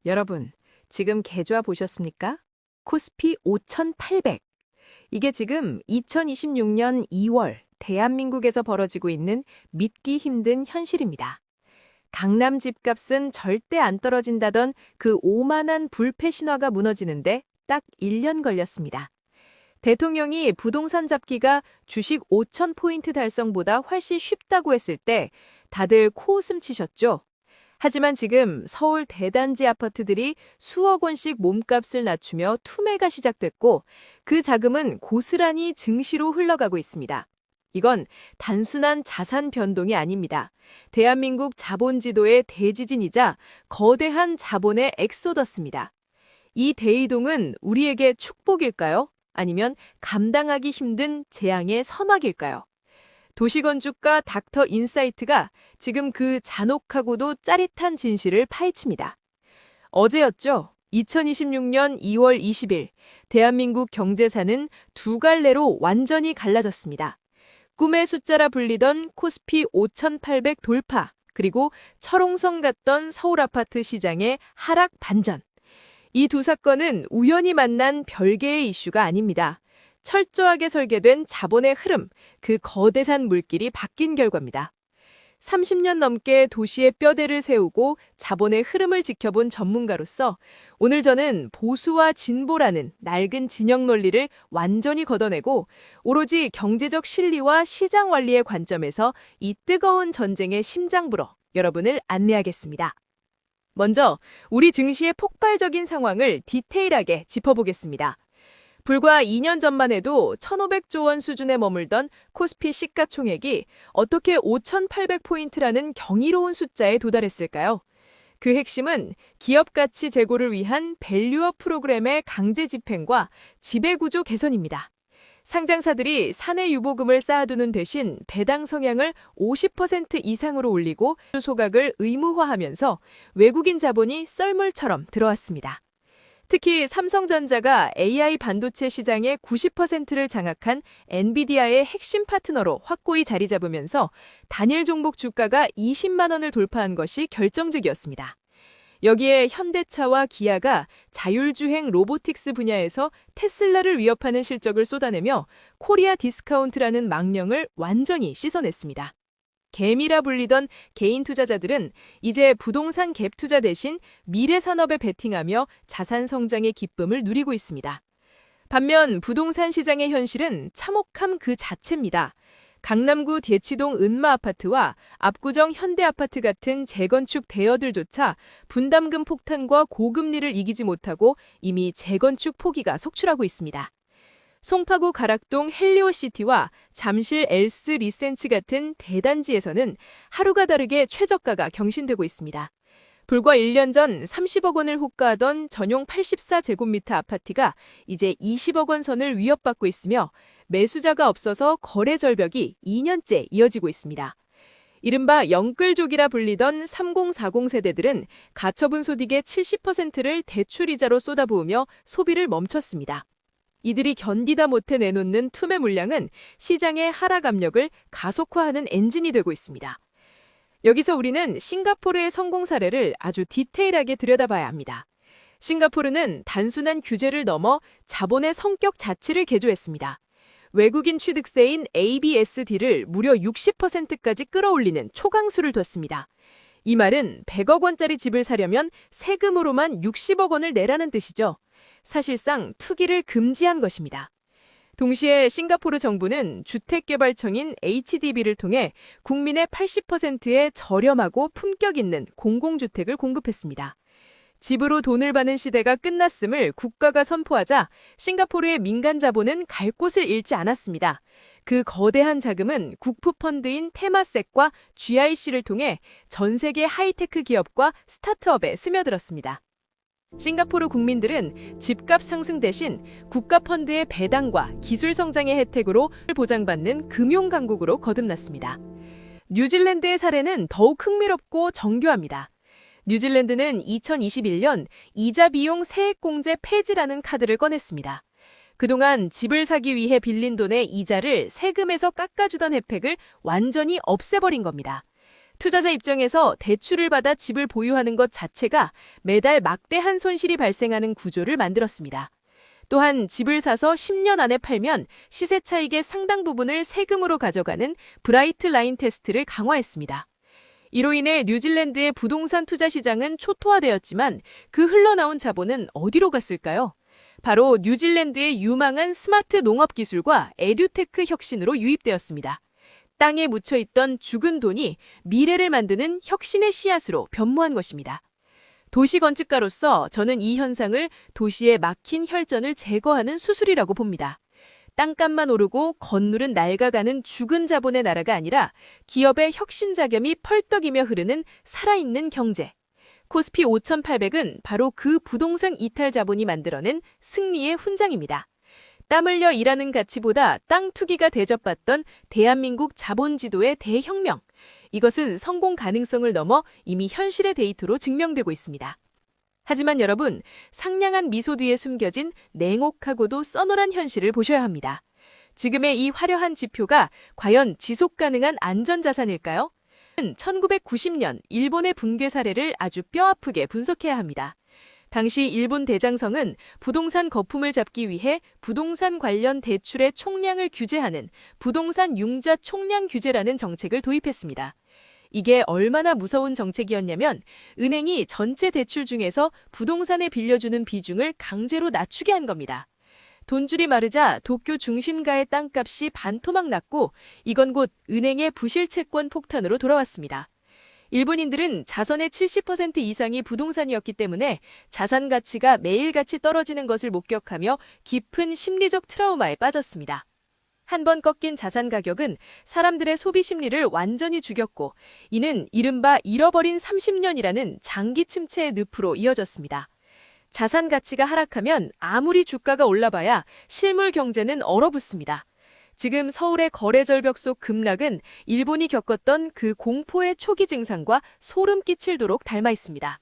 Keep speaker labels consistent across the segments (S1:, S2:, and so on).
S1: 여러분, 지금 계좌 보셨습니까? 코스피 5,800. 이게 지금 2026년 2월 대한민국에서 벌어지고 있는 믿기 힘든 현실입니다. 강남 집값은 절대 안 떨어진다던 그 오만한 불패 신화가 무너지는데 딱 1년 걸렸습니다. 대통령이 부동산 잡기가 주식 5,000포인트 달성보다 훨씬 쉽다고 했을 때 다들 코웃음 치셨죠? 하지만 지금 서울 대단지 아파트들이 수억 원씩 몸값을 낮추며 투매가 시작됐고 그 자금은 고스란히 증시로 흘러가고 있습니다. 이건 단순한 자산 변동이 아닙니다. 대한민국 자본 지도의 대지진이자 거대한 자본의 엑소더스입니다. 이 대이동은 우리에게 축복일까요? 아니면 감당하기 힘든 재앙의 서막일까요? 도시건축가 닥터 인사이트가 지금 그 잔혹하고도 짜릿한 진실을 파헤칩니다. 어제였죠. 2026년 2월 20일 대한민국 경제사는 두 갈래로 완전히 갈라졌습니다. 꿈의 숫자라 불리던 코스피 5,800 돌파, 그리고 철옹성 같던 서울 아파트 시장의 하락 반전. 이 두 사건은 우연히 만난 별개의 이슈가 아닙니다. 철저하게 설계된 자본의 흐름, 그 거대산 물길이 바뀐 결과입니다. 30년 넘게 도시의 뼈대를 세우고 자본의 흐름을 지켜본 전문가로서 오늘 저는 보수와 진보라는 낡은 진영 논리를 완전히 걷어내고 오로지 경제적 실리와 시장 원리의 관점에서 이 뜨거운 전쟁의 심장부로 여러분을 안내하겠습니다. 먼저 우리 증시의 폭발적인 상황을 디테일하게 짚어보겠습니다. 불과 2년 전만 해도 1,500조 원 수준에 머물던 코스피 시가총액이 어떻게 5,800포인트라는 경이로운 숫자에 도달했을까요? 그 핵심은 기업 가치 제고를 위한 밸류업 프로그램의 강제 집행과 지배구조 개선입니다. 상장사들이 사내 유보금을 쌓아두는 대신 배당 성향을 50% 이상으로 올리고 소각을 의무화하면서 외국인 자본이 썰물처럼 들어왔습니다. 특히 삼성전자가 AI 반도체 시장의 90%를 장악한 엔비디아의 핵심 파트너로 확고히 자리 잡으면서 단일 종목 주가가 20만 원을 돌파한 것이 결정적이었습니다. 여기에 현대차와 기아가 자율주행 로보틱스 분야에서 테슬라를 위협하는 실적을 쏟아내며 코리아 디스카운트라는 망령을 완전히 씻어냈습니다. 개미라 불리던 개인 투자자들은 이제 부동산 갭 투자 대신 미래 산업에 베팅하며 자산 성장의 기쁨을 누리고 있습니다. 반면 부동산 시장의 현실은 참혹함 그 자체입니다. 강남구 대치동 은마 아파트와 압구정 현대 아파트 같은 재건축 대여들조차 분담금 폭탄과 고금리를 이기지 못하고 이미 재건축 포기가 속출하고 있습니다. 송파구 가락동 헬리오시티와 잠실 엘스 리센츠 같은 대단지에서는 하루가 다르게 최저가가 경신되고 있습니다. 불과 1년 전 30억 원을 호가하던 전용 84제곱미터 아파트가 이제 20억 원 선을 위협받고 있으며 매수자가 없어서 거래 절벽이 2년째 이어지고 있습니다. 이른바 영끌족이라 불리던 3040 세대들은 가처분 소득의 70%를 대출이자로 쏟아부으며 소비를 멈췄습니다. 이들이 견디다 못해 내놓는 투매 물량은 시장의 하락 압력을 가속화하는 엔진이 되고 있습니다. 여기서 우리는 싱가포르의 성공 사례를 아주 디테일하게 들여다봐야 합니다. 싱가포르는 단순한 규제를 넘어 자본의 성격 자체를 개조했습니다. 외국인 취득세인 ABSD를 무려 60%까지 끌어올리는 초강수를 뒀습니다. 이 말은 100억 원짜리 집을 사려면 세금으로만 60억 원을 내라는 뜻이죠. 사실상 투기를 금지한 것입니다. 동시에 싱가포르 정부는 주택개발청인 HDB를 통해 국민의 80%의 저렴하고 품격 있는 공공주택을 공급했습니다. 집으로 돈을 버는 시대가 끝났음을 국가가 선포하자 싱가포르의 민간 자본은 갈 곳을 잃지 않았습니다. 그 거대한 자금은 국부펀드인 테마섹과 GIC를 통해 전 세계 하이테크 기업과 스타트업에 스며들었습니다. 싱가포르 국민들은 집값 상승 대신 국가 펀드의 배당과 기술 성장의 혜택으로 보장받는 금융 강국으로 거듭났습니다. 뉴질랜드의 사례는 더욱 흥미롭고 정교합니다. 뉴질랜드는 2021년 이자 비용 세액공제 폐지라는 카드를 꺼냈습니다. 그동안 집을 사기 위해 빌린 돈의 이자를 세금에서 깎아주던 혜택을 완전히 없애버린 겁니다. 투자자 입장에서 대출을 받아 집을 보유하는 것 자체가 매달 막대한 손실이 발생하는 구조를 만들었습니다. 또한 집을 사서 10년 안에 팔면 시세 차익의 상당 부분을 세금으로 가져가는 브라이트 라인 테스트를 강화했습니다. 이로 인해 뉴질랜드의 부동산 투자 시장은 초토화되었지만 그 흘러나온 자본은 어디로 갔을까요? 바로 뉴질랜드의 유망한 스마트 농업 기술과 에듀테크 혁신으로 유입되었습니다. 땅에 묻혀있던 죽은 돈이 미래를 만드는 혁신의 씨앗으로 변모한 것입니다. 도시건축가로서 저는 이 현상을 도시의 막힌 혈전을 제거하는 수술이라고 봅니다. 땅값만 오르고 건물은 낡아가는 죽은 자본의 나라가 아니라 기업의 혁신 자금이 펄떡이며 흐르는 살아있는 경제. 코스피 5,800은 바로 그 부동산 이탈 자본이 만들어낸 승리의 훈장입니다. 땀 흘려 일하는 가치보다 땅 투기가 대접받던 대한민국 자본지도의 대혁명. 이것은 성공 가능성을 넘어 이미 현실의 데이터로 증명되고 있습니다. 하지만 여러분, 상냥한 미소 뒤에 숨겨진 냉혹하고도 써노란 현실을 보셔야 합니다. 지금의 이 화려한 지표가 과연 지속가능한 안전자산일까요? 1990년 일본의 붕괴 사례를 아주 뼈아프게 분석해야 합니다. 당시 일본 대장성은 부동산 거품을 잡기 위해 부동산 관련 대출의 총량을 규제하는 부동산 융자 총량 규제라는 정책을 도입했습니다. 이게 얼마나 무서운 정책이었냐면 은행이 전체 대출 중에서 부동산에 빌려주는 비중을 강제로 낮추게 한 겁니다. 돈줄이 마르자 도쿄 중심가의 땅값이 반토막 났고 이건 곧 은행의 부실 채권 폭탄으로 돌아왔습니다. 일본인들은 자선의 70% 이상이 부동산이었기 때문에 자산 가치가 매일같이 떨어지는 것을 목격하며 깊은 심리적 트라우마에 빠졌습니다. 한 번 꺾인 자산 가격은 사람들의 소비 심리를 완전히 죽였고 이는 이른바 잃어버린 30년이라는 장기 침체의 늪으로 이어졌습니다. 자산 가치가 하락하면 아무리 주가가 올라봐야 실물 경제는 얼어붙습니다. 지금 서울의 거래 절벽 속 급락은 일본이 겪었던 그 공포의 초기 증상과 소름 끼칠도록 닮아 있습니다.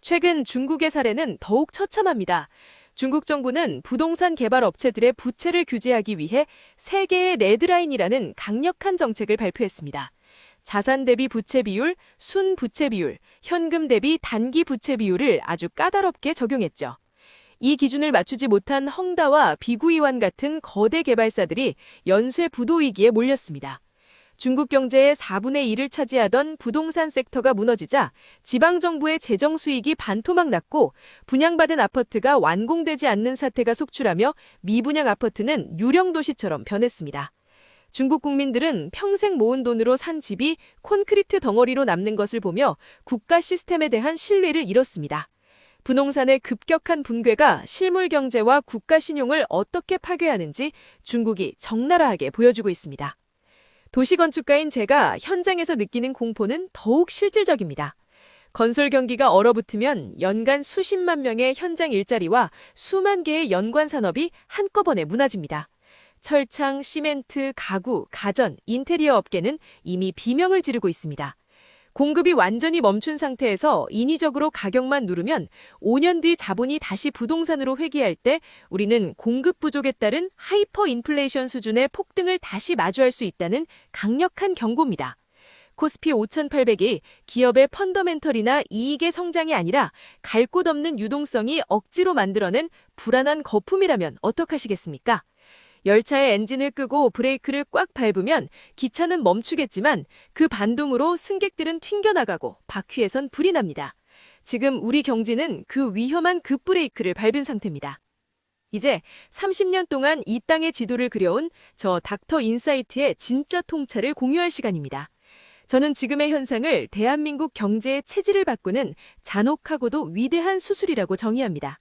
S1: 최근 중국의 사례는 더욱 처참합니다. 중국 정부는 부동산 개발 업체들의 부채를 규제하기 위해 세계의 레드라인이라는 강력한 정책을 발표했습니다. 자산 대비 부채 비율, 순 부채 비율, 현금 대비 단기 부채 비율을 아주 까다롭게 적용했죠. 이 기준을 맞추지 못한 헝다와 비구이완 같은 거대 개발사들이 연쇄 부도 위기에 몰렸습니다. 중국 경제의 4분의 1을 차지하던 부동산 섹터가 무너지자 지방정부의 재정 수익이 반토막 났고 분양받은 아파트가 완공되지 않는 사태가 속출하며 미분양 아파트는 유령 도시처럼 변했습니다. 중국 국민들은 평생 모은 돈으로 산 집이 콘크리트 덩어리로 남는 것을 보며 국가 시스템에 대한 신뢰를 잃었습니다. 부동산의 급격한 붕괴가 실물 경제와 국가 신용을 어떻게 파괴하는지 중국이 적나라하게 보여주고 있습니다. 도시건축가인 제가 현장에서 느끼는 공포는 더욱 실질적입니다. 건설 경기가 얼어붙으면 연간 수십만 명의 현장 일자리와 수만 개의 연관 산업이 한꺼번에 무너집니다. 철창, 시멘트, 가구, 가전, 인테리어 업계는 이미 비명을 지르고 있습니다. 공급이 완전히 멈춘 상태에서 인위적으로 가격만 누르면 5년 뒤 자본이 다시 부동산으로 회귀할 때 우리는 공급 부족에 따른 하이퍼 인플레이션 수준의 폭등을 다시 마주할 수 있다는 강력한 경고입니다. 코스피 5,800이 기업의 펀더멘털이나 이익의 성장이 아니라 갈 곳 없는 유동성이 억지로 만들어낸 불안한 거품이라면 어떡하시겠습니까? 열차의 엔진을 끄고 브레이크를 꽉 밟으면 기차는 멈추겠지만 그 반동으로 승객들은 튕겨나가고 바퀴에선 불이 납니다. 지금 우리 경제는 그 위험한 급브레이크를 밟은 상태입니다. 이제 30년 동안 이 땅의 지도를 그려온 저 닥터 인사이트의 진짜 통찰을 공유할 시간입니다. 저는 지금의 현상을 대한민국 경제의 체질을 바꾸는 잔혹하고도 위대한 수술이라고 정의합니다.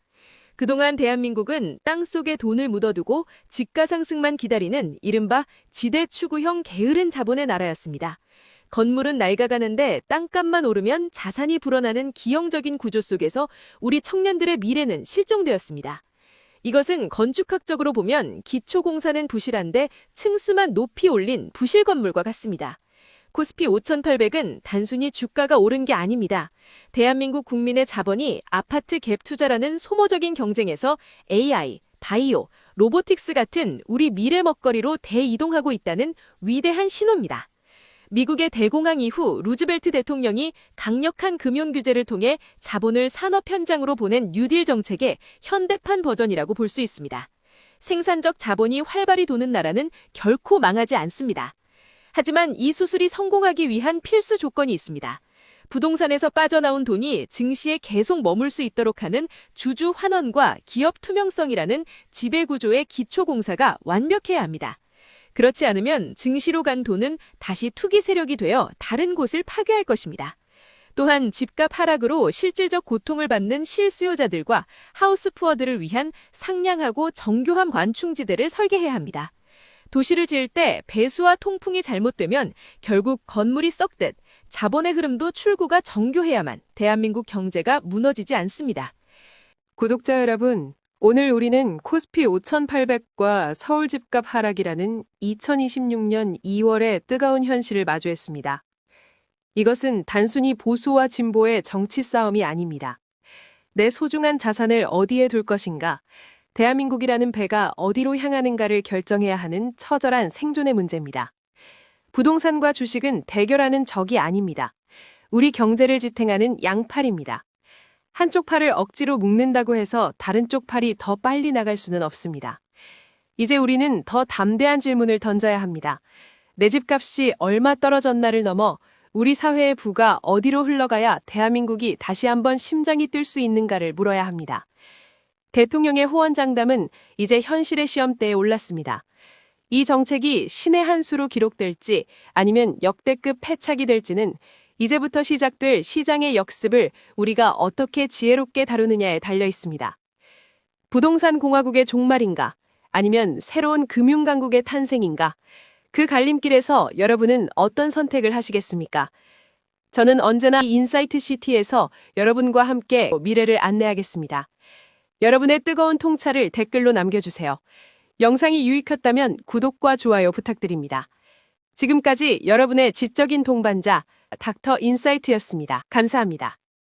S1: 그동안 대한민국은 땅속에 돈을 묻어두고 집가 상승만 기다리는 이른바 지대 추구형 게으른 자본의 나라였습니다. 건물은 낡아가는데 땅값만 오르면 자산이 불어나는 기형적인 구조 속에서 우리 청년들의 미래는 실종되었습니다. 이것은 건축학적으로 보면 기초공사는 부실한데 층수만 높이 올린 부실 건물과 같습니다. 코스피 5,800은 단순히 주가가 오른 게 아닙니다. 대한민국 국민의 자본이 아파트 갭 투자라는 소모적인 경쟁에서 AI, 바이오, 로보틱스 같은 우리 미래 먹거리로 대이동하고 있다는 위대한 신호입니다. 미국의 대공황 이후 루즈벨트 대통령이 강력한 금융 규제를 통해 자본을 산업 현장으로 보낸 뉴딜 정책의 현대판 버전이라고 볼 수 있습니다. 생산적 자본이 활발히 도는 나라는 결코 망하지 않습니다. 하지만 이 수술이 성공하기 위한 필수 조건이 있습니다. 부동산에서 빠져나온 돈이 증시에 계속 머물 수 있도록 하는 주주 환원과 기업 투명성이라는 지배구조의 기초 공사가 완벽해야 합니다. 그렇지 않으면 증시로 간 돈은 다시 투기 세력이 되어 다른 곳을 파괴할 것입니다. 또한 집값 하락으로 실질적 고통을 받는 실수요자들과 하우스푸어들을 위한 상냥하고 정교한 관충지대를 설계해야 합니다. 도시를 지을 때 배수와 통풍이 잘못되면 결국 건물이 썩듯 자본의 흐름도 출구가 정교해야만 대한민국 경제가 무너지지 않습니다.
S2: 구독자 여러분, 오늘 우리는 코스피 5,800과 서울 집값 하락이라는 2026년 2월의 뜨거운 현실을 마주했습니다. 이것은 단순히 보수와 진보의 정치 싸움이 아닙니다. 내 소중한 자산을 어디에 둘 것인가, 대한민국이라는 배가 어디로 향하는가를 결정해야 하는 처절한 생존의 문제입니다. 부동산과 주식은 대결하는 적이 아닙니다. 우리 경제를 지탱하는 양팔입니다. 한쪽 팔을 억지로 묶는다고 해서 다른 쪽 팔이 더 빨리 나갈 수는 없습니다. 이제 우리는 더 담대한 질문을 던져야 합니다. 내 집값이 얼마 떨어졌나를 넘어 우리 사회의 부가 어디로 흘러가야 대한민국이 다시 한번 심장이 뛸 수 있는가를 물어야 합니다. 대통령의 호언장담은 이제 현실의 시험대에 올랐습니다. 이 정책이 신의 한 수로 기록될지 아니면 역대급 패착이 될지는 이제부터 시작될 시장의 역습을 우리가 어떻게 지혜롭게 다루느냐에 달려 있습니다. 부동산 공화국의 종말인가? 아니면 새로운 금융강국의 탄생인가? 그 갈림길에서 여러분은 어떤 선택을 하시겠습니까? 저는 언제나 인사이트 시티에서 여러분과 함께 미래를 안내하겠습니다. 여러분의 뜨거운 통찰을 댓글로 남겨주세요. 영상이 유익했다면 구독과 좋아요 부탁드립니다. 지금까지 여러분의 지적인 동반자 닥터 인사이트였습니다. 감사합니다.